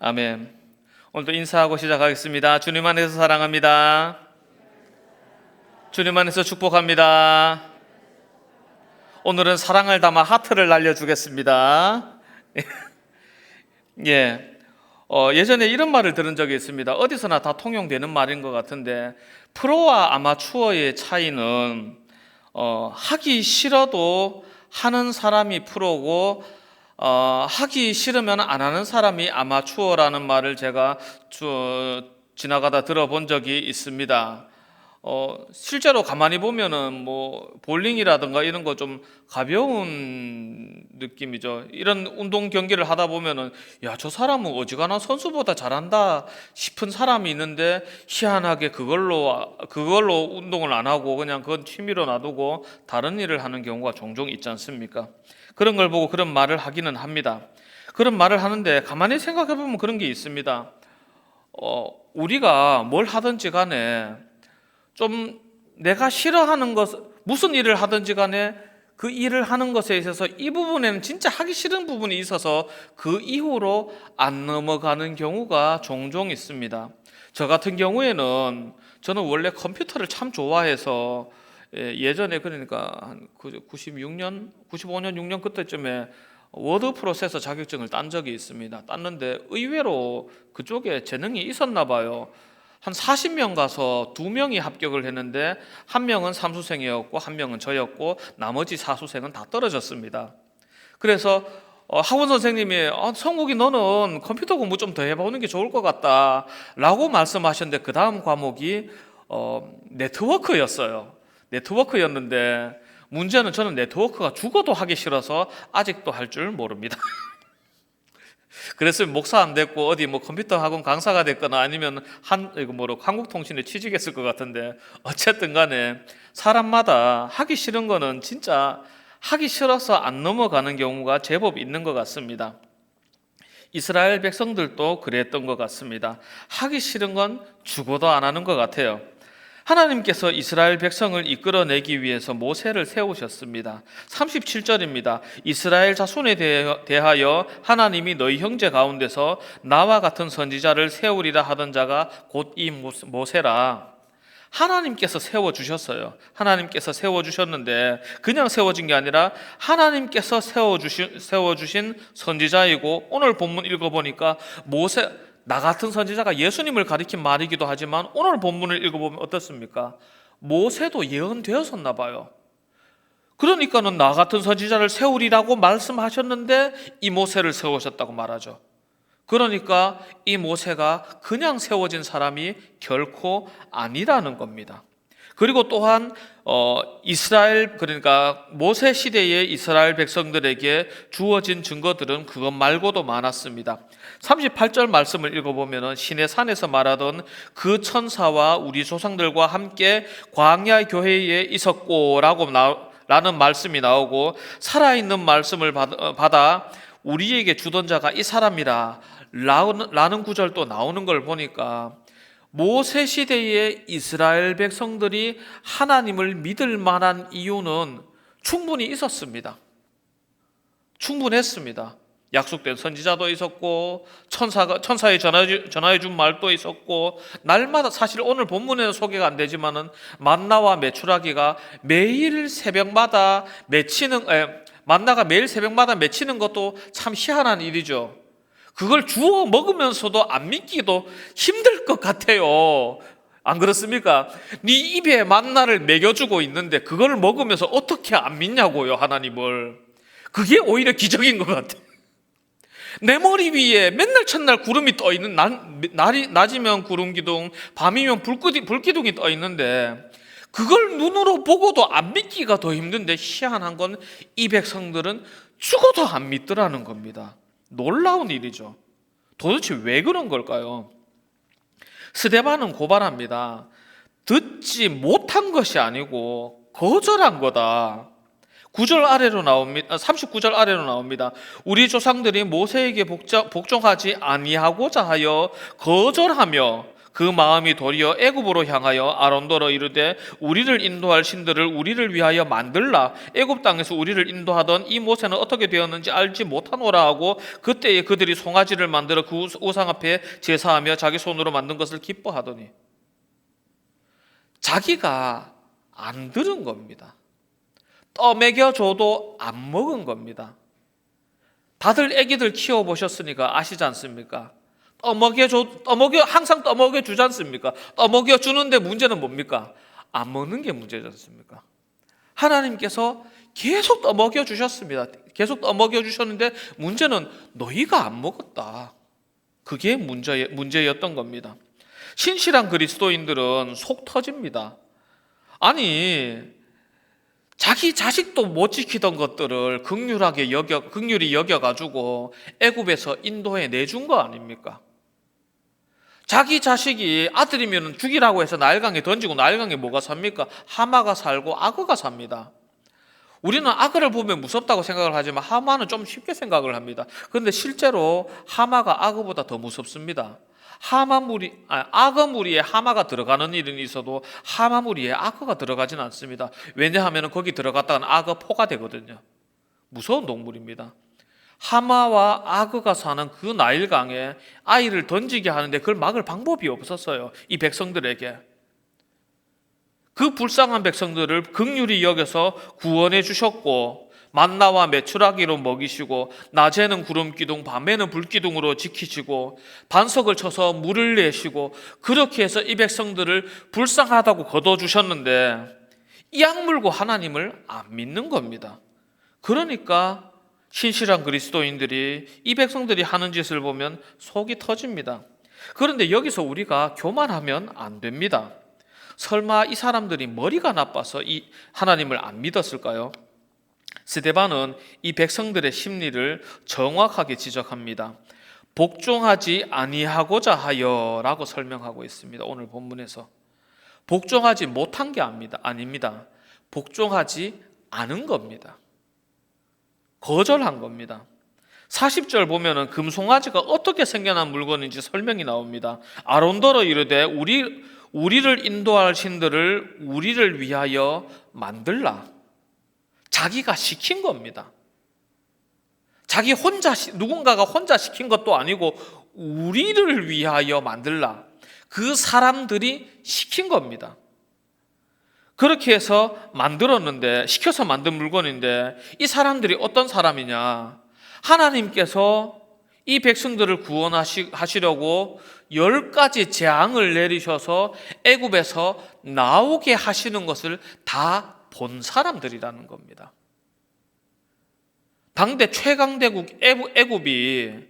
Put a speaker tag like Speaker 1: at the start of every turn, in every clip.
Speaker 1: 아멘. 오늘도 인사하고 시작하겠습니다. 주님 안에서 사랑합니다. 주님 안에서 축복합니다. 오늘은 사랑을 담아 하트를 날려주겠습니다. 예전에 이런 말을 들은 적이 있습니다. 어디서나 다 통용되는 말인 것 같은데, 프로와 아마추어의 차이는 하기 싫어도 하는 사람이 프로고, 하기 싫으면 안 하는 사람이 아마추어라는 말을 제가 지나가다 들어본 적이 있습니다. 실제로 가만히 보면은 볼링이라든가 이런 거 좀 가벼운 느낌이죠. 이런 운동 경기를 하다 보면은 야, 저 사람은 어지간한 선수보다 잘한다 싶은 사람이 있는데, 희한하게 그걸로 운동을 안 하고 그냥 그건 취미로 놔두고 다른 일을 하는 경우가 종종 있지 않습니까? 그런 걸 보고 그런 말을 하기는 합니다. 그런 말을 하는데 가만히 생각해 보면 그런 게 있습니다. 우리가 뭘 하든지 간에 좀 내가 싫어하는 것, 무슨 일을 하든지 간에 그 일을 하는 것에 있어서 이 부분에는 진짜 하기 싫은 부분이 있어서 그 이후로 안 넘어가는 경우가 종종 있습니다. 저 같은 경우에는 저는 원래 컴퓨터를 참 좋아해서 예전에, 그러니까 한 96년, 95년, 6년 그때쯤에 워드 프로세서 자격증을 딴 적이 있습니다. 땄는데 의외로 그쪽에 재능이 있었나 봐요. 한 40명 가서 2명이 합격을 했는데, 1명은 삼수생이었고 1명은 저였고 나머지 4수생은 다 떨어졌습니다. 그래서 학원 선생님이 성욱이 너는 컴퓨터 공부 좀 더 해보는 게 좋을 것 같다 라고 말씀하셨는데, 그 다음 과목이 네트워크였어요. 네트워크였는데 문제는 저는 네트워크가 죽어도 하기 싫어서 아직도 할 줄 모릅니다. 그랬으면 목사 안 됐고 어디 컴퓨터 학원 강사가 됐거나 아니면 한국통신에 취직했을 것 같은데, 어쨌든 간에 사람마다 하기 싫은 거는 진짜 하기 싫어서 안 넘어가는 경우가 제법 있는 것 같습니다. 이스라엘 백성들도 그랬던 것 같습니다. 하기 싫은 건 죽어도 안 하는 것 같아요. 하나님께서 이스라엘 백성을 이끌어내기 위해서 모세를 세우셨습니다. 37절입니다. 이스라엘 자손에 대하여 하나님이 너희 형제 가운데서 나와 같은 선지자를 세우리라 하던 자가 곧 이 모세라. 하나님께서 세워주셨어요. 하나님께서 세워주셨는데 그냥 세워진 게 아니라 하나님께서 세워주신 선지자이고, 오늘 본문 읽어보니까 나 같은 선지자가 예수님을 가리킨 말이기도 하지만 오늘 본문을 읽어보면 어떻습니까? 모세도 예언되었었나 봐요. 그러니까는 나 같은 선지자를 세우리라고 말씀하셨는데 이 모세를 세우셨다고 말하죠. 그러니까 이 모세가 그냥 세워진 사람이 결코 아니라는 겁니다. 그리고 또한 그러니까 모세 시대의 이스라엘 백성들에게 주어진 증거들은 그것 말고도 많았습니다. 38절 말씀을 읽어보면 시내 산에서 말하던 그 천사와 우리 조상들과 함께 광야 교회에 있었고 라는 말씀이 나오고, 살아있는 말씀을 받아 우리에게 주던 자가 이 사람이라 라는 구절도 나오는 걸 보니까 모세 시대의 이스라엘 백성들이 하나님을 믿을 만한 이유는 충분히 있었습니다. 충분했습니다. 약속된 선지자도 있었고, 천사의 전하해 준 말도 있었고, 날마다, 사실 오늘 본문에는 소개가 안 되지만은 만나와 메추라기가 매일 새벽마다 만나가 매일 새벽마다 맺히는 것도 참 희한한 일이죠. 그걸 주워 먹으면서도 안 믿기도 힘들 것 같아요. 안 그렇습니까? 네 입에 만나를 먹여주고 있는데 그걸 먹으면서 어떻게 안 믿냐고요, 하나님을. 그게 오히려 기적인 것 같아요. 내 머리 위에 맨날 첫날 구름이 떠 있는, 낮이면 구름 기둥, 밤이면 불기둥이 떠 있는데 그걸 눈으로 보고도 안 믿기가 더 힘든데, 희한한 건 이 백성들은 죽어도 안 믿더라는 겁니다. 놀라운 일이죠. 도대체 왜 그런 걸까요? 스데반은 고발합니다. 듣지 못한 것이 아니고 거절한 거다. 9절 아래로 나옵니다. 39절 아래로 나옵니다. 우리 조상들이 모세에게 복종하지 아니하고자 하여 거절하며, 그 마음이 도리어 애굽으로 향하여 아론더러 이르되 우리를 인도할 신들을 우리를 위하여 만들라. 애굽 땅에서 우리를 인도하던 이 모세는 어떻게 되었는지 알지 못하노라 하고 그때에 그들이 송아지를 만들어 그 우상 앞에 제사하며 자기 손으로 만든 것을 기뻐하더니 자기가 안 들은 겁니다. 떠먹여줘도 안 먹은 겁니다. 다들 애기들 키워보셨으니까 아시지 않습니까? 항상 떠먹여 주지 않습니까? 떠먹여 주는데 문제는 뭡니까? 안 먹는 게 문제지 않습니까? 하나님께서 계속 떠먹여 주셨습니다. 계속 떠먹여 주셨는데 문제는 너희가 안 먹었다. 그게 문제였던 겁니다. 신실한 그리스도인들은 속 터집니다. 아니, 자기 자식도 못 지키던 것들을 극률이 여겨가지고 애굽에서 인도해 내준 거 아닙니까? 자기 자식이 아들이면 죽이라고 해서 나일강에 던지고 나일강에 뭐가 삽니까? 하마가 살고 악어가 삽니다. 우리는 악어를 보면 무섭다고 생각을 하지만 하마는 좀 쉽게 생각을 합니다. 그런데 실제로 하마가 악어보다 더 무섭습니다. 악어 무리에 하마가 들어가는 일은 있어도 하마 무리에 악어가 들어가지는 않습니다. 왜냐하면 거기 들어갔다가 악어 포가 되거든요. 무서운 동물입니다. 하마와 악어가 사는 그 나일강에 아이를 던지게 하는데 그걸 막을 방법이 없었어요. 이 백성들에게. 그 불쌍한 백성들을 긍휼히 여겨서 구원해 주셨고 만나와 메추라기로 먹이시고 낮에는 구름기둥 밤에는 불기둥으로 지키시고 반석을 쳐서 물을 내시고 그렇게 해서 이 백성들을 불쌍하다고 거둬주셨는데 이 악물고 하나님을 안 믿는 겁니다. 그러니까 신실한 그리스도인들이 이 백성들이 하는 짓을 보면 속이 터집니다. 그런데 여기서 우리가 교만하면 안 됩니다. 설마 이 사람들이 머리가 나빠서 이 하나님을 안 믿었을까요? 스데반은 이 백성들의 심리를 정확하게 지적합니다. 복종하지 아니하고자 하여 라고 설명하고 있습니다. 오늘 본문에서 복종하지 못한 게 아닙니다. 복종하지 않은 겁니다. 거절한 겁니다. 40절 보면은 금송아지가 어떻게 생겨난 물건인지 설명이 나옵니다. 아론더러 이르되 우리를 인도할 신들을 우리를 위하여 만들라. 자기가 시킨 겁니다. 누군가가 혼자 시킨 것도 아니고 우리를 위하여 만들라. 그 사람들이 시킨 겁니다. 그렇게 해서 시켜서 만든 물건인데 이 사람들이 어떤 사람이냐? 하나님께서 이 백성들을 구원하시려고 10가지 재앙을 내리셔서 애굽에서 나오게 하시는 것을 다 본 사람들이라는 겁니다. 당대 최강대국 애굽이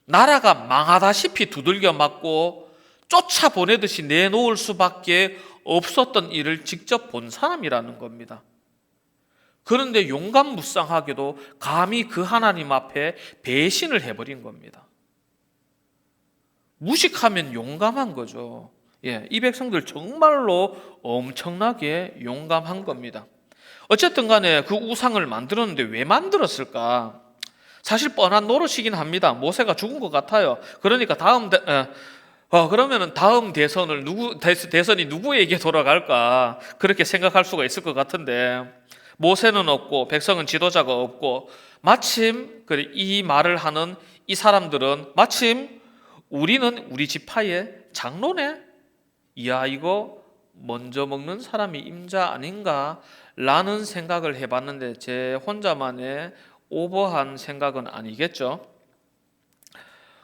Speaker 1: 나라가 망하다시피 두들겨 맞고 쫓아보내듯이 내놓을 수밖에 없었던 일을 직접 본 사람이라는 겁니다. 그런데 용감무쌍하게도 감히 그 하나님 앞에 배신을 해버린 겁니다. 무식하면 용감한 거죠. 이 백성들 정말로 엄청나게 용감한 겁니다. 어쨌든 간에 그 우상을 만들었는데 왜 만들었을까? 사실 뻔한 노릇이긴 합니다. 모세가 죽은 것 같아요. 그러니까 그러면은 다음 대선이 누구에게 돌아갈까? 그렇게 생각할 수가 있을 것 같은데 모세는 없고 백성은 지도자가 없고 마침 이 말을 하는 이 사람들은 마침 우리는 우리 지파의 장로네? 이야 이거 먼저 먹는 사람이 임자 아닌가? 라는 생각을 해봤는데 제 혼자만의 오버한 생각은 아니겠죠?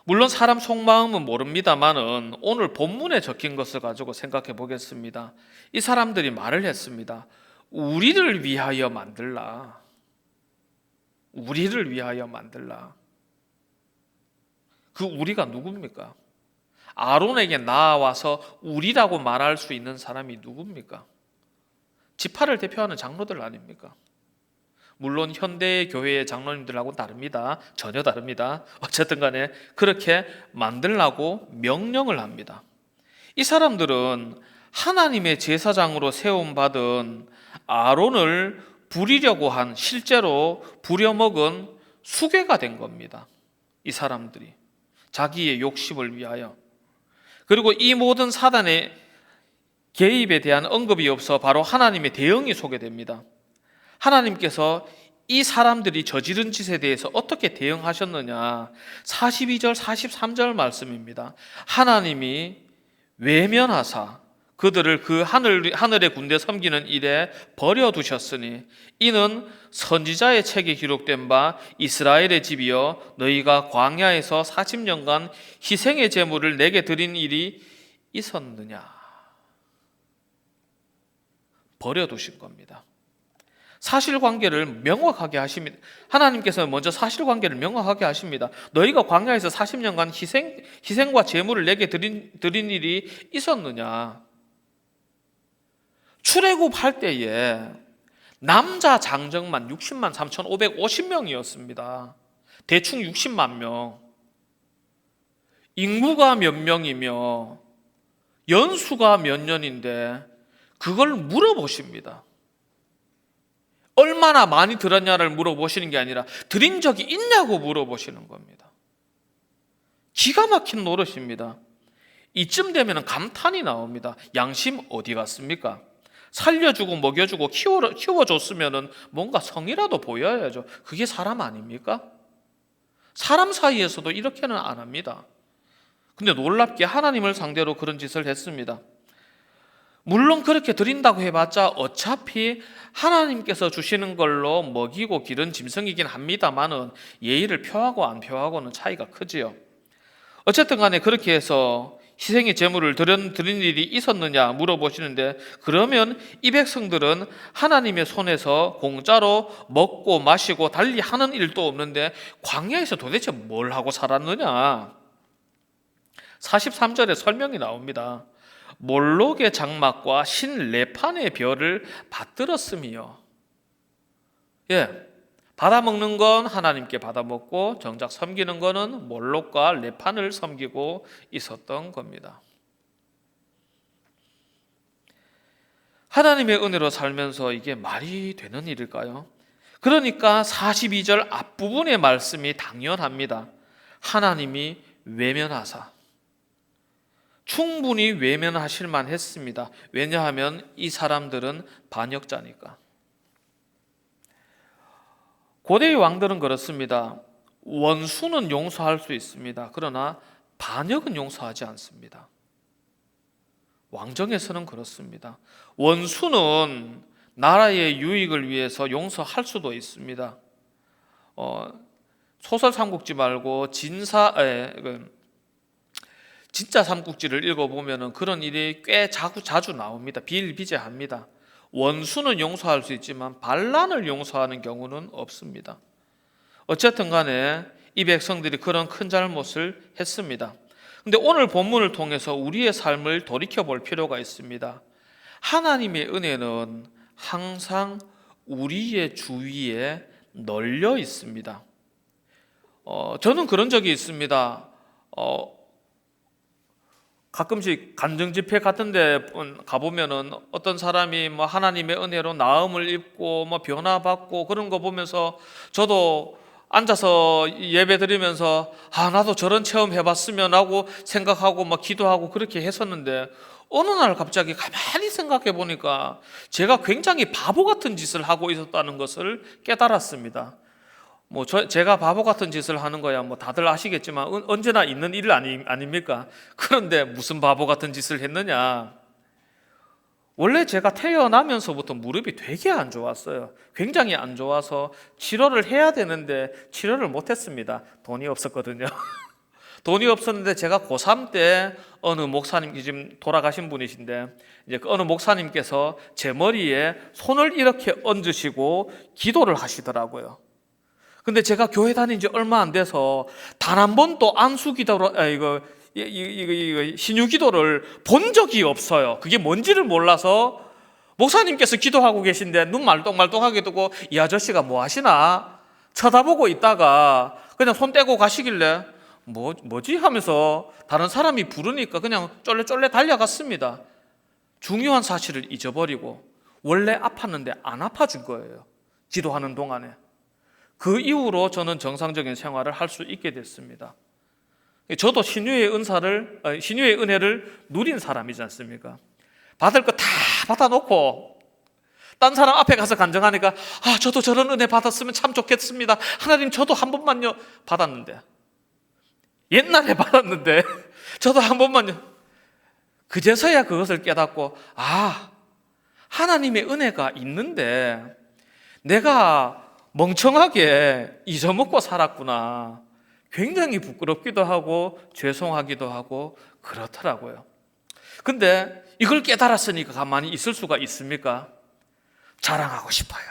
Speaker 1: 물론 사람 속마음은 모릅니다만은 오늘 본문에 적힌 것을 가지고 생각해 보겠습니다. 이 사람들이 말을 했습니다. 우리를 위하여 만들라. 우리를 위하여 만들라. 그 우리가 누굽니까? 아론에게 나와서 우리라고 말할 수 있는 사람이 누굽니까? 지파를 대표하는 장로들 아닙니까? 물론 현대의 교회의 장로님들하고는 다릅니다. 전혀 다릅니다. 어쨌든 간에 그렇게 만들라고 명령을 합니다. 이 사람들은 하나님의 제사장으로 세움받은 아론을 실제로 부려먹은 수괴가 된 겁니다. 이 사람들이 자기의 욕심을 위하여. 그리고 이 모든 사단의 개입에 대한 언급이 없어 바로 하나님의 대응이 소개됩니다. 하나님께서 이 사람들이 저지른 짓에 대해서 어떻게 대응하셨느냐, 42절 43절 말씀입니다. 하나님이 외면하사 그들을 그 하늘의 군대 섬기는 일에 버려두셨으니 이는 선지자의 책에 기록된 바 이스라엘의 집이여 너희가 광야에서 40년간 희생의 제물을 내게 드린 일이 있었느냐. 버려두신 겁니다. 사실관계를 명확하게 하십니다. 하나님께서 먼저 사실관계를 명확하게 하십니다. 너희가 광야에서 40년간 희생과 제물을 내게 드린 일이 있었느냐. 출애굽할 때에 남자 장정만 60만 3,550명이었습니다. 대충 60만 명. 인구가 몇 명이며 연수가 몇 년인데 그걸 물어보십니다. 얼마나 많이 들었냐를 물어보시는 게 아니라 드린 적이 있냐고 물어보시는 겁니다. 기가 막힌 노릇입니다. 이쯤 되면 감탄이 나옵니다. 양심 어디 갔습니까? 살려주고 먹여주고 키워줬으면 뭔가 성이라도 보여야죠. 그게 사람 아닙니까? 사람 사이에서도 이렇게는 안 합니다. 근데 놀랍게 하나님을 상대로 그런 짓을 했습니다. 물론 그렇게 드린다고 해봤자 어차피 하나님께서 주시는 걸로 먹이고 기른 짐승이긴 합니다만은 예의를 표하고 안 표하고는 차이가 크지요. 어쨌든 간에 그렇게 해서 희생의 제물을 드린 일이 있었느냐 물어보시는데, 그러면 이 백성들은 하나님의 손에서 공짜로 먹고 마시고 달리 하는 일도 없는데 광야에서 도대체 뭘 하고 살았느냐. 43절에 설명이 나옵니다. 몰록의 장막과 신 레판의 별을 받들었음이요. 받아먹는 건 하나님께 받아먹고 정작 섬기는 거는 몰록과 레판을 섬기고 있었던 겁니다. 하나님의 은혜로 살면서 이게 말이 되는 일일까요? 그러니까 42절 앞부분의 말씀이 당연합니다. 하나님이 외면하사. 충분히 외면하실 만했습니다. 왜냐하면 이 사람들은 반역자니까. 고대의 왕들은 그렇습니다. 원수는 용서할 수 있습니다. 그러나 반역은 용서하지 않습니다. 왕정에서는 그렇습니다. 원수는 나라의 유익을 위해서 용서할 수도 있습니다. 소설 삼국지 말고 진짜 삼국지를 읽어보면 그런 일이 꽤 자주 나옵니다. 비일비재합니다. 원수는 용서할 수 있지만 반란을 용서하는 경우는 없습니다. 어쨌든 간에 이 백성들이 그런 큰 잘못을 했습니다. 근데 오늘 본문을 통해서 우리의 삶을 돌이켜볼 필요가 있습니다. 하나님의 은혜는 항상 우리의 주위에 널려 있습니다. 저는 그런 적이 있습니다. 가끔씩 간증 집회 같은 데 가보면은 어떤 사람이 뭐 하나님의 은혜로 나음을 입고 뭐 변화받고 그런 거 보면서 저도 앉아서 예배 드리면서 나도 저런 체험 해봤으면 하고 생각하고 막 기도하고 그렇게 했었는데, 어느 날 갑자기 가만히 생각해 보니까 제가 굉장히 바보 같은 짓을 하고 있었다는 것을 깨달았습니다. 제가 바보 같은 짓을 하는 거야 뭐 다들 아시겠지만 언제나 있는 일 아닙니까? 그런데 무슨 바보 같은 짓을 했느냐? 원래 제가 태어나면서부터 무릎이 되게 안 좋았어요. 굉장히 안 좋아서 치료를 해야 되는데 치료를 못 했습니다. 돈이 없었거든요. 돈이 없었는데 제가 고3 때 어느 목사님, 지금 돌아가신 분이신데 이제 어느 목사님께서 제 머리에 손을 이렇게 얹으시고 기도를 하시더라고요. 근데 제가 교회 다닌 지 얼마 안 돼서 단 한 번도 안수기도로 신유기도를 본 적이 없어요. 그게 뭔지를 몰라서 목사님께서 기도하고 계신데 눈 말똥말똥하게 두고 이 아저씨가 뭐 하시나 쳐다보고 있다가 그냥 손 떼고 가시길래 뭐지 하면서 다른 사람이 부르니까 그냥 쫄래쫄래 달려갔습니다. 중요한 사실을 잊어버리고 원래 아팠는데 안 아파준 거예요. 기도하는 동안에. 그 이후로 저는 정상적인 생활을 할 수 있게 됐습니다. 저도 신유의 은혜를 누린 사람이지 않습니까? 받을 거 다 받아놓고 딴 사람 앞에 가서 간증하니까 저도 저런 은혜 받았으면 참 좋겠습니다. 하나님 저도 한 번만요. 받았는데, 옛날에 받았는데 저도 한 번만요. 그제서야 그것을 깨닫고 하나님의 은혜가 있는데 내가 멍청하게 잊어먹고 살았구나. 굉장히 부끄럽기도 하고 죄송하기도 하고 그렇더라고요. 근데 이걸 깨달았으니까 가만히 있을 수가 있습니까? 자랑하고 싶어요.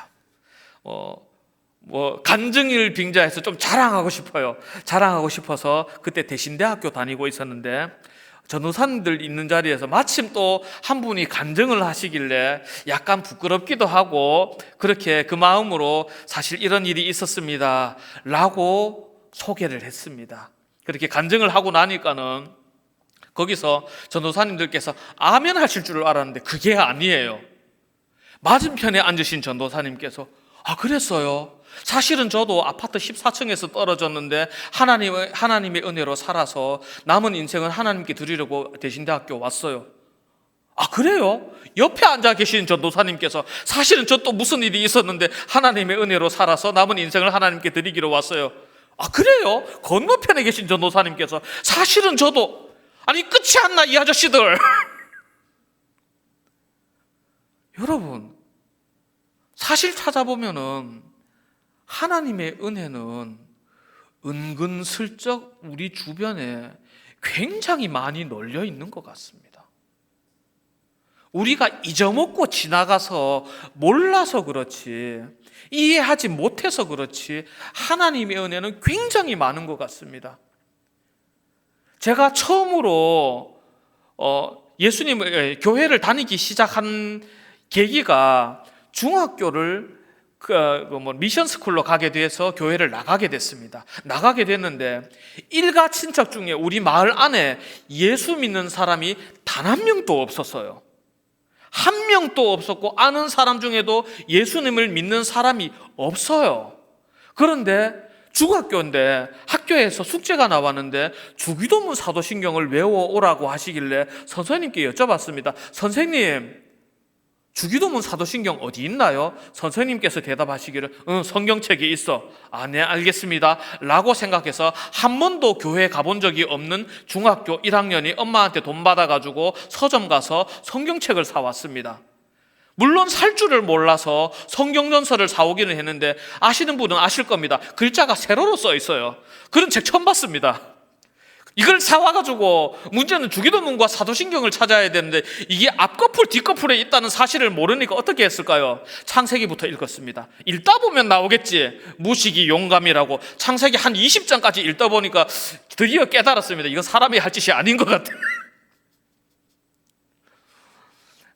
Speaker 1: 간증일 빙자해서 좀 자랑하고 싶어요. 자랑하고 싶어서 그때 대신대학교 다니고 있었는데 전도사님들 있는 자리에서 마침 또 한 분이 간증을 하시길래 약간 부끄럽기도 하고 그렇게 그 마음으로 사실 이런 일이 있었습니다 라고 소개를 했습니다. 그렇게 간증을 하고 나니까는 거기서 전도사님들께서 아멘 하실 줄 알았는데 그게 아니에요. 맞은편에 앉으신 전도사님께서 그랬어요. 사실은 저도 아파트 14층에서 떨어졌는데 하나님의 은혜로 살아서 남은 인생을 하나님께 드리려고 대신대학교 왔어요. 그래요? 옆에 앉아 계신 전도사님께서 사실은 저 또 무슨 일이 있었는데 하나님의 은혜로 살아서 남은 인생을 하나님께 드리기로 왔어요. 그래요? 건너편에 계신 전도사님께서 사실은 저도 끝이 안 나 이 아저씨들. 여러분, 사실 찾아보면은 하나님의 은혜는 은근슬쩍 우리 주변에 굉장히 많이 널려 있는 것 같습니다. 우리가 잊어먹고 지나가서 몰라서 그렇지, 이해하지 못해서 그렇지 하나님의 은혜는 굉장히 많은 것 같습니다. 제가 처음으로 교회를 다니기 시작한 계기가 중학교를 미션 스쿨로 가게 돼서 교회를 나가게 됐습니다. 나가게 됐는데 일가 친척 중에 우리 마을 안에 예수 믿는 사람이 단 한 명도 없었어요. 한 명도 없었고 아는 사람 중에도 예수님을 믿는 사람이 없어요. 그런데 중학교인데 학교에서 숙제가 나왔는데 주기도문 사도신경을 외워오라고 하시길래 선생님께 여쭤봤습니다. 선생님, 주기도문 사도신경 어디 있나요? 선생님께서 대답하시기를 성경책에 있어. 네, 알겠습니다 라고 생각해서 한 번도 교회 가본 적이 없는 중학교 1학년이 엄마한테 돈 받아가지고 서점 가서 성경책을 사왔습니다. 물론 살 줄을 몰라서 성경전서를 사오기는 했는데 아시는 분은 아실 겁니다. 글자가 세로로 써 있어요. 그런 책 처음 봤습니다. 이걸 사와가지고 문제는 주기도문과 사도신경을 찾아야 되는데 이게 앞꺼풀 뒷꺼풀에 있다는 사실을 모르니까 어떻게 했을까요? 창세기부터 읽었습니다. 읽다 보면 나오겠지. 무식이 용감이라고 창세기 한 20장까지 읽다 보니까 드디어 깨달았습니다. 이건 사람이 할 짓이 아닌 것 같아요.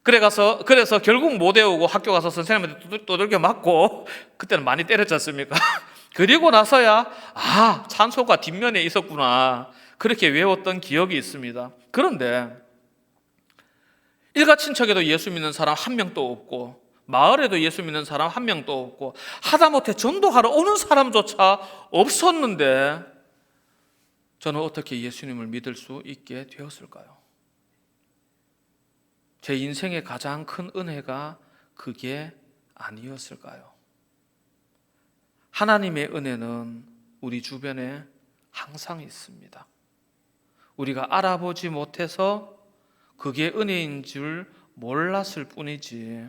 Speaker 1: 그래서 결국 못 외우고 학교 가서 선생님한테 두들겨 맞고 그때는 많이 때렸지 않습니까? 그리고 나서야 찬송가 뒷면에 있었구나 그렇게 외웠던 기억이 있습니다. 그런데 일가 친척에도 예수 믿는 사람 한 명도 없고 마을에도 예수 믿는 사람 한 명도 없고 하다못해 전도하러 오는 사람조차 없었는데 저는 어떻게 예수님을 믿을 수 있게 되었을까요? 제 인생의 가장 큰 은혜가 그게 아니었을까요? 하나님의 은혜는 우리 주변에 항상 있습니다. 우리가 알아보지 못해서 그게 은혜인 줄 몰랐을 뿐이지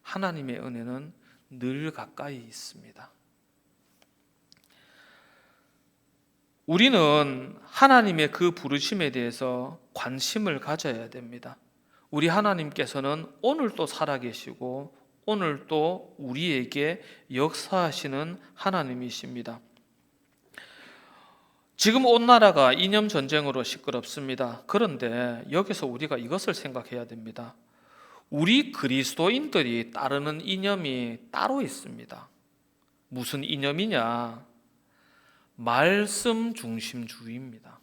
Speaker 1: 하나님의 은혜는 늘 가까이 있습니다. 우리는 하나님의 그 부르심에 대해서 관심을 가져야 됩니다. 우리 하나님께서는 오늘도 살아계시고 오늘도 우리에게 역사하시는 하나님이십니다. 지금 온 나라가 이념 전쟁으로 시끄럽습니다. 그런데 여기서 우리가 이것을 생각해야 됩니다. 우리 그리스도인들이 따르는 이념이 따로 있습니다. 무슨 이념이냐? 말씀 중심주의입니다.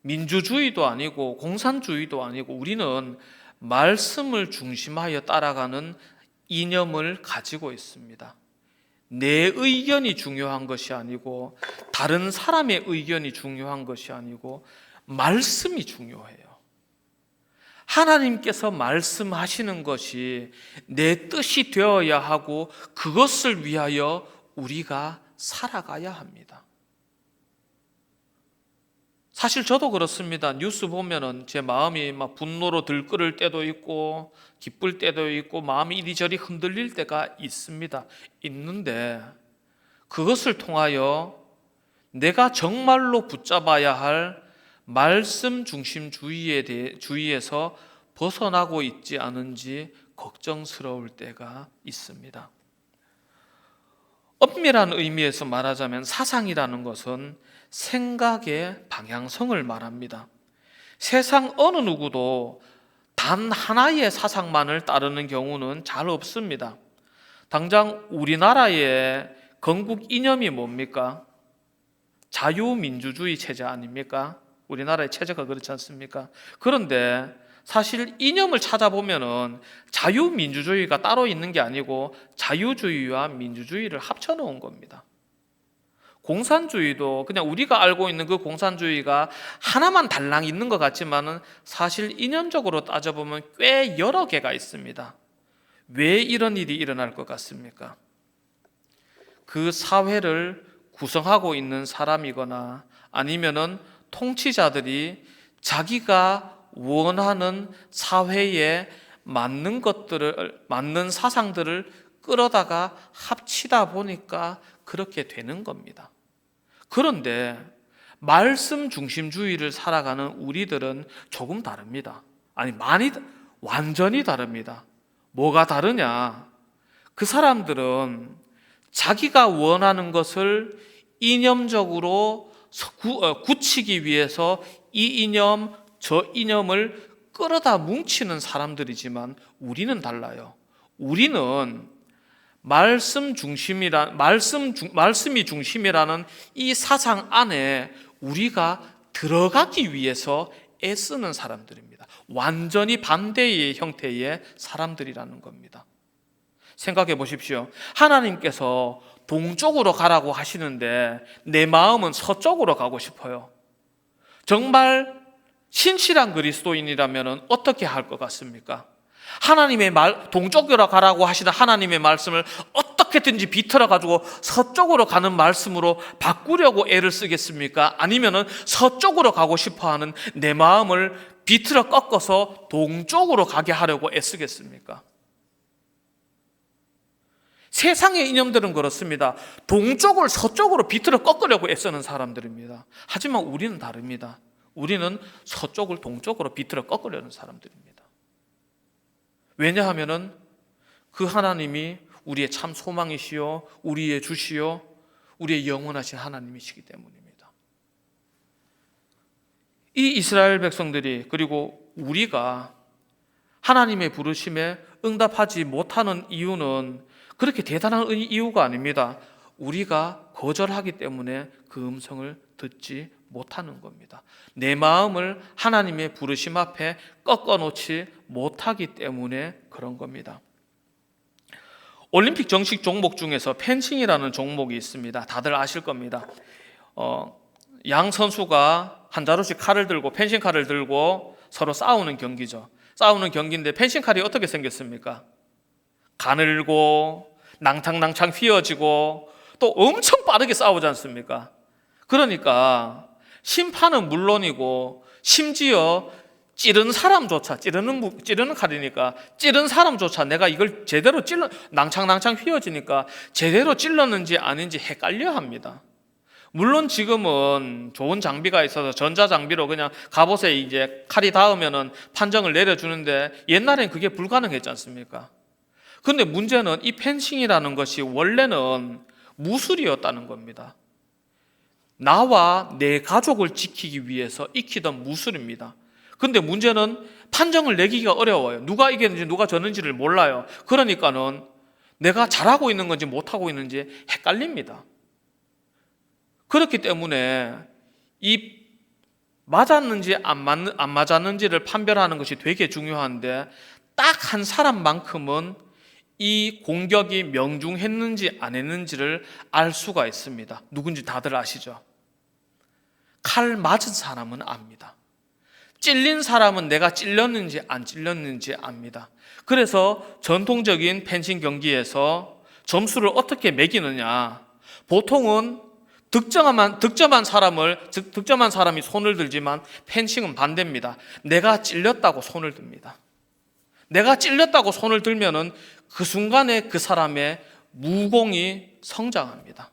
Speaker 1: 민주주의도 아니고 공산주의도 아니고 우리는 말씀을 중심하여 따라가는 이념을 가지고 있습니다. 내 의견이 중요한 것이 아니고 다른 사람의 의견이 중요한 것이 아니고 말씀이 중요해요. 하나님께서 말씀하시는 것이 내 뜻이 되어야 하고 그것을 위하여 우리가 살아가야 합니다. 사실 저도 그렇습니다. 뉴스 보면은 제 마음이 막 분노로 들끓을 때도 있고 기쁠 때도 있고 마음이 이리저리 흔들릴 때가 있습니다. 있는데 그것을 통하여 내가 정말로 붙잡아야 할 말씀 중심주의에서 벗어나고 있지 않은지 걱정스러울 때가 있습니다. 엄밀한 의미에서 말하자면 사상이라는 것은 생각의 방향성을 말합니다. 세상 어느 누구도 단 하나의 사상만을 따르는 경우는 잘 없습니다. 당장 우리나라의 건국 이념이 뭡니까? 자유민주주의 체제 아닙니까? 우리나라의 체제가 그렇지 않습니까? 그런데 사실 이념을 찾아보면은 자유민주주의가 따로 있는 게 아니고 자유주의와 민주주의를 합쳐놓은 겁니다. 공산주의도 그냥 우리가 알고 있는 그 공산주의가 하나만 달랑 있는 것 같지만은 사실 이념적으로 따져보면 꽤 여러 개가 있습니다. 왜 이런 일이 일어날 것 같습니까? 그 사회를 구성하고 있는 사람이거나 아니면은 통치자들이 자기가 원하는 사회에 맞는 것들을, 맞는 사상들을 끌어다가 합치다 보니까 그렇게 되는 겁니다. 그런데 말씀 중심주의를 살아가는 우리들은 조금 다릅니다. 아니, 완전히 다릅니다. 뭐가 다르냐? 그 사람들은 자기가 원하는 것을 이념적으로 굳히기 위해서 이 이념, 저 이념을 끌어다 뭉치는 사람들이지만 우리는 달라요. 우리는 말씀이 중심이라는 이 사상 안에 우리가 들어가기 위해서 애쓰는 사람들입니다. 완전히 반대의 형태의 사람들이라는 겁니다. 생각해 보십시오. 하나님께서 동쪽으로 가라고 하시는데 내 마음은 서쪽으로 가고 싶어요. 정말 신실한 그리스도인이라면 어떻게 할 것 같습니까? 하나님의 동쪽으로 가라고 하시는 하나님의 말씀을 어떻게든지 비틀어 가지고 서쪽으로 가는 말씀으로 바꾸려고 애를 쓰겠습니까? 아니면은 서쪽으로 가고 싶어 하는 내 마음을 비틀어 꺾어서 동쪽으로 가게 하려고 애쓰겠습니까? 세상의 이념들은 그렇습니다. 동쪽을 서쪽으로 비틀어 꺾으려고 애쓰는 사람들입니다. 하지만 우리는 다릅니다. 우리는 서쪽을 동쪽으로 비틀어 꺾으려는 사람들입니다. 왜냐하면은 그 하나님이 우리의 참 소망이시요, 우리의 주시요, 우리의 영원하신 하나님이시기 때문입니다. 이 이스라엘 백성들이 그리고 우리가 하나님의 부르심에 응답하지 못하는 이유는 그렇게 대단한 이유가 아닙니다. 우리가 거절하기 때문에 그 음성을 듣지 못하는 겁니다. 내 마음을 하나님의 부르심 앞에 꺾어놓지 못하기 때문에 그런 겁니다. 올림픽 정식 종목 중에서 펜싱이라는 종목이 있습니다. 다들 아실 겁니다. 양 선수가 한 자루씩 칼을 들고 펜싱 칼을 들고 서로 싸우는 경기죠. 싸우는 경기인데 펜싱 칼이 어떻게 생겼습니까? 가늘고 낭창낭창 휘어지고 또 엄청 빠르게 싸우지 않습니까? 그러니까 심판은 물론이고 심지어 찌르는 사람조차 찌르는 칼이니까 찌른 사람조차 내가 이걸 제대로 낭창낭창 휘어지니까 제대로 찔렀는지 아닌지 헷갈려 합니다. 물론 지금은 좋은 장비가 있어서 전자장비로 그냥 갑옷에 이제 칼이 닿으면은 판정을 내려주는데 옛날엔 그게 불가능했지 않습니까? 근데 문제는 이 펜싱이라는 것이 원래는 무술이었다는 겁니다. 나와 내 가족을 지키기 위해서 익히던 무술입니다. 근데 문제는 판정을 내기가 어려워요. 누가 이겼는지 누가 졌는지를 몰라요. 그러니까는 내가 잘하고 있는 건지 못하고 있는지 헷갈립니다. 그렇기 때문에 이 맞았는지 안 맞았는지를 판별하는 것이 되게 중요한데 딱 한 사람만큼은 이 공격이 명중했는지 안 했는지를 알 수가 있습니다. 누군지 다들 아시죠? 칼 맞은 사람은 압니다. 찔린 사람은 내가 찔렸는지 안 찔렸는지 압니다. 그래서 전통적인 펜싱 경기에서 점수를 어떻게 매기느냐, 보통은 득점한 사람이 손을 들지만 펜싱은 반대입니다. 내가 찔렸다고 손을 듭니다. 내가 찔렸다고 손을 들면은 그 순간에 그 사람의 무공이 성장합니다.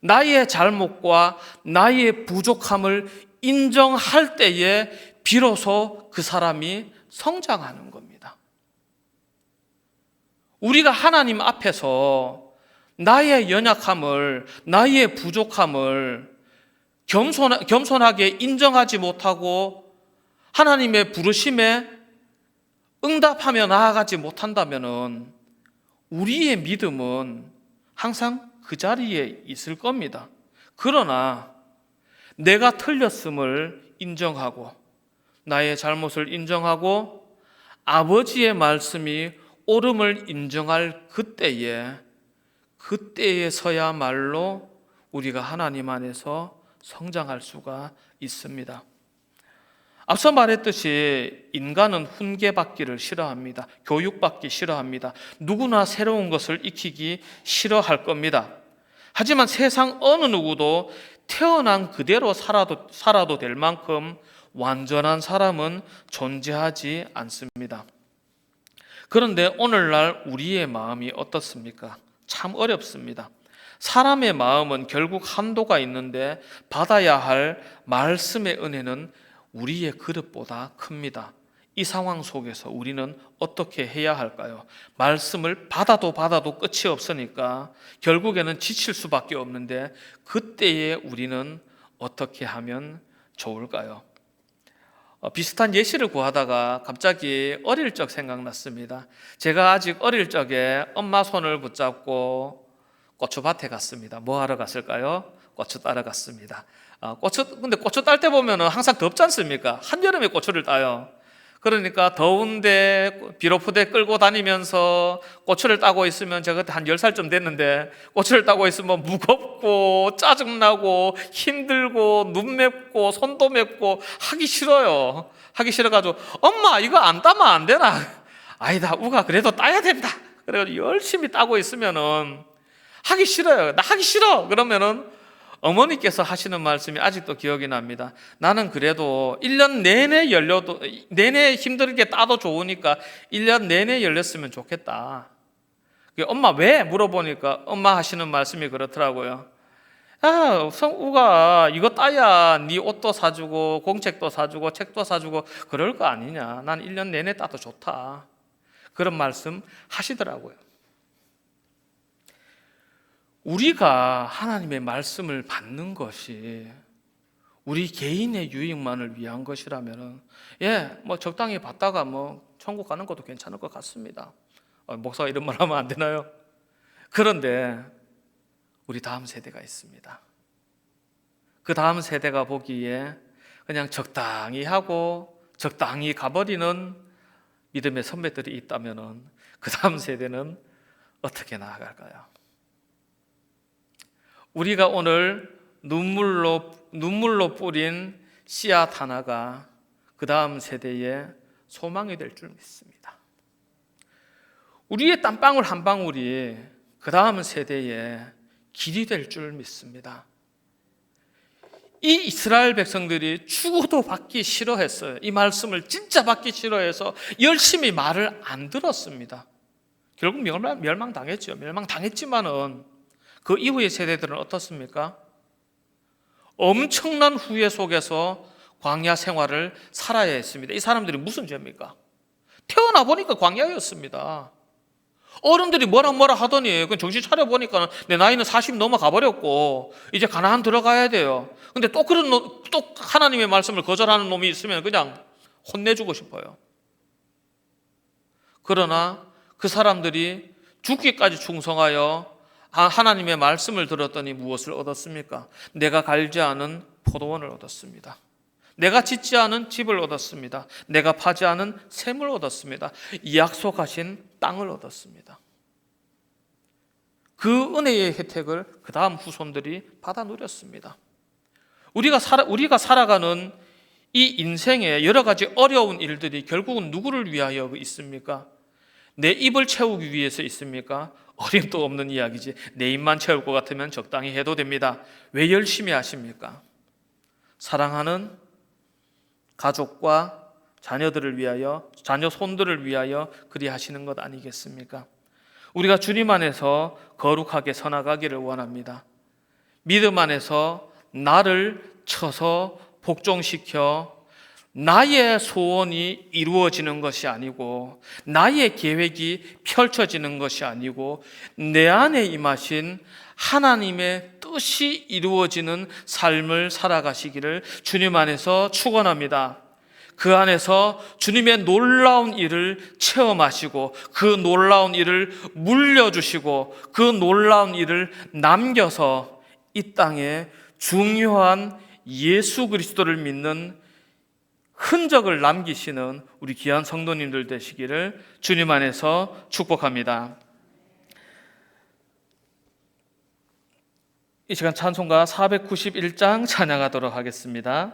Speaker 1: 나의 잘못과 나의 부족함을 인정할 때에 비로소 그 사람이 성장하는 겁니다. 우리가 하나님 앞에서 나의 연약함을, 나의 부족함을 겸손하게 인정하지 못하고 하나님의 부르심에 응답하며 나아가지 못한다면 우리의 믿음은 항상 그 자리에 있을 겁니다. 그러나 내가 틀렸음을 인정하고 나의 잘못을 인정하고 아버지의 말씀이 옳음을 인정할 그때에서야말로 우리가 하나님 안에서 성장할 수가 있습니다. 앞서 말했듯이 인간은 훈계받기를 싫어합니다. 교육받기 싫어합니다. 누구나 새로운 것을 익히기 싫어할 겁니다. 하지만 세상 어느 누구도 태어난 그대로 살아도 될 만큼 완전한 사람은 존재하지 않습니다. 그런데 오늘날 우리의 마음이 어떻습니까? 참 어렵습니다. 사람의 마음은 결국 한도가 있는데 받아야 할 말씀의 은혜는 우리의 그릇보다 큽니다. 이 상황 속에서 우리는 어떻게 해야 할까요? 말씀을 받아도 끝이 없으니까 결국에는 지칠 수밖에 없는데 그때에 우리는 어떻게 하면 좋을까요? 비슷한 예시를 구하다가 갑자기 어릴 적 생각났습니다. 제가 아직 어릴 적에 엄마 손을 붙잡고 고추밭에 갔습니다. 뭐 하러 갔을까요? 고추 따러 갔습니다. 근데 고추 딸 때 보면은 항상 덥지 않습니까? 한여름에 고추를 따요. 그러니까 더운데 비료푸대 끌고 다니면서 고추를 따고 있으면 제가 그때 한 10살쯤 됐는데 고추를 따고 있으면 무겁고 짜증나고 힘들고 눈 맵고 손도 맵고 하기 싫어요. 하기 싫어가지고 엄마 이거 안 따면 안 되나? 아니다 우가 그래도 따야 된다. 그래가지고 열심히 따고 있으면은 하기 싫어요. 나 하기 싫어. 그러면은 어머니께서 하시는 말씀이 아직도 기억이 납니다. 나는 그래도 1년 내내 힘들게 따도 좋으니까 1년 내내 열렸으면 좋겠다. 엄마 왜? 물어보니까 엄마 하시는 말씀이 그렇더라고요. 야, 성우가 이거 따야 네 옷도 사주고 공책도 사주고 책도 사주고 그럴 거 아니냐. 난 1년 내내 따도 좋다. 그런 말씀 하시더라고요. 우리가 하나님의 말씀을 받는 것이 우리 개인의 유익만을 위한 것이라면 뭐 적당히 받다가 뭐 천국 가는 것도 괜찮을 것 같습니다. 목사가 이런 말 하면 안 되나요? 그런데 우리 다음 세대가 있습니다. 그 다음 세대가 보기에 그냥 적당히 하고 적당히 가버리는 믿음의 선배들이 있다면 그 다음 세대는 어떻게 나아갈까요? 우리가 오늘 눈물로 뿌린 씨앗 하나가 그 다음 세대의 소망이 될 줄 믿습니다. 우리의 땀방울 한 방울이 그 다음 세대의 길이 될 줄 믿습니다. 이 이스라엘 백성들이 죽어도 받기 싫어했어요. 이 말씀을 진짜 받기 싫어해서 열심히 말을 안 들었습니다. 결국 멸망당했죠. 멸망당했지만은 그 이후의 세대들은 어떻습니까? 엄청난 후회 속에서 광야 생활을 살아야 했습니다. 이 사람들이 무슨 죄입니까? 태어나 보니까 광야였습니다. 어른들이 뭐라 하더니 정신 차려 보니까 내 나이는 40 넘어가 버렸고 이제 가나안 들어가야 돼요. 근데 또 또 하나님의 말씀을 거절하는 놈이 있으면 그냥 혼내주고 싶어요. 그러나 그 사람들이 죽기까지 충성하여 하나님의 말씀을 들었더니 무엇을 얻었습니까? 내가 갈지 않은 포도원을 얻었습니다. 내가 짓지 않은 집을 얻었습니다. 내가 파지 않은 샘을 얻었습니다. 약속하신 땅을 얻었습니다. 그 은혜의 혜택을 그 다음 후손들이 받아 누렸습니다. 우리가 살아가는 이 인생의 여러 가지 어려운 일들이 결국은 누구를 위하여 있습니까? 내 입을 채우기 위해서 있습니까? 어림도 없는 이야기지. 내 입만 채울 것 같으면 적당히 해도 됩니다. 왜 열심히 하십니까? 사랑하는 가족과 자녀들을 위하여, 자녀 손들을 위하여 그리 하시는 것 아니겠습니까? 우리가 주님 안에서 거룩하게 서나가기를 원합니다. 믿음 안에서 나를 쳐서 복종시켜 나의 소원이 이루어지는 것이 아니고, 나의 계획이 펼쳐지는 것이 아니고, 내 안에 임하신 하나님의 뜻이 이루어지는 삶을 살아가시기를 주님 안에서 축원합니다. 그 안에서 주님의 놀라운 일을 체험하시고, 그 놀라운 일을 물려주시고, 그 놀라운 일을 남겨서 이 땅에 중요한 예수 그리스도를 믿는 흔적을 남기시는 우리 귀한 성도님들 되시기를 주님 안에서 축복합니다. 이 시간 찬송가 491장 찬양하도록 하겠습니다.